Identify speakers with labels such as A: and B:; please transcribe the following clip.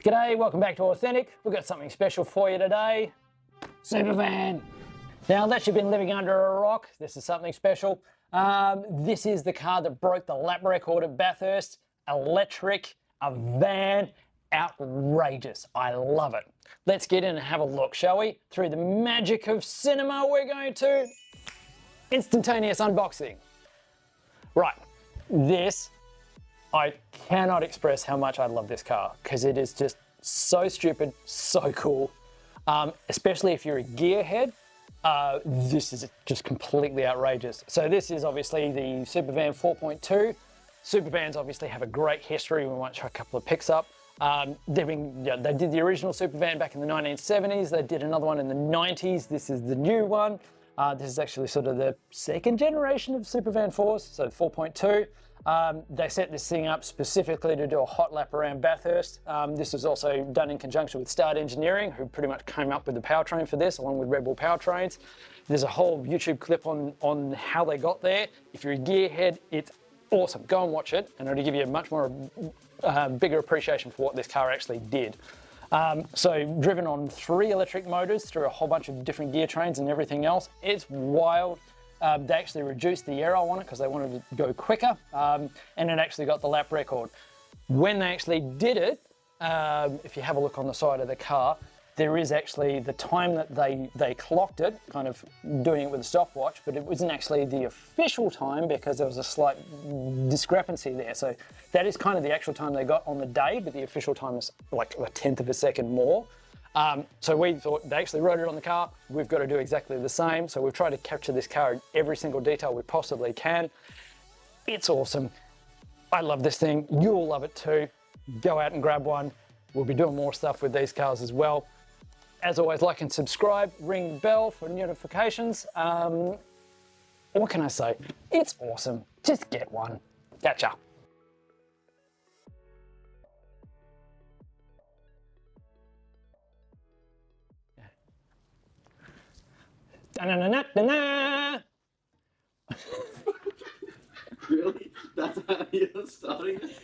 A: G'day, welcome back to Authentic. We've got something special for you today. SuperVan. Now, unless you've been living under a rock, this is something special. This is the car that broke the lap record at Bathurst. Electric, a van, outrageous. I love it. Let's get in and have a look, shall we? Through the magic of cinema, we're going to instantaneous unboxing. Right, this, I cannot express how much I love this car because it is just so stupid, so cool. Especially if you're a gearhead, this is just completely outrageous. So this is obviously the SuperVan 4.2. SuperVans obviously have a great history. We might chuck a couple of pics up. They did the original SuperVan back in the 1970s. They did another one in the 90s. This is the new one. This is actually sort of the second generation of SuperVan 4s, so 4.2. They set this thing up specifically to do a hot lap around Bathurst. This was also done in conjunction with Start Engineering, who pretty much came up with the powertrain for this, along with Red Bull powertrains. There's a whole YouTube clip on how they got there. If you're a gearhead, it's awesome. Go and watch it, and it'll give you a much more bigger appreciation for what this car actually did. So driven on 3 electric motors through a whole bunch of different gear trains and everything else. It's wild. They actually reduced the aero on it because they wanted to go quicker, and it actually got the lap record. When they actually did it, if you have a look on the side of the car, there is actually the time that they clocked it, kind of doing it with a stopwatch, but it wasn't actually the official time because there was a slight discrepancy there. So that is kind of the actual time they got on the day, but the official time is like a 1/10 of a second more. So we thought they actually wrote it on the car. We've got to do exactly the same. So we've tried to capture this car in every single detail we possibly can. It's awesome. I love this thing. You'll love it too. Go out and grab one. We'll be doing more stuff with these cars as well. As always, like and subscribe, ring the bell for notifications. What can I say? It's awesome. Just get one. Gotcha. Da-na-na-na-na-na.
B: Really? That's how you're starting it?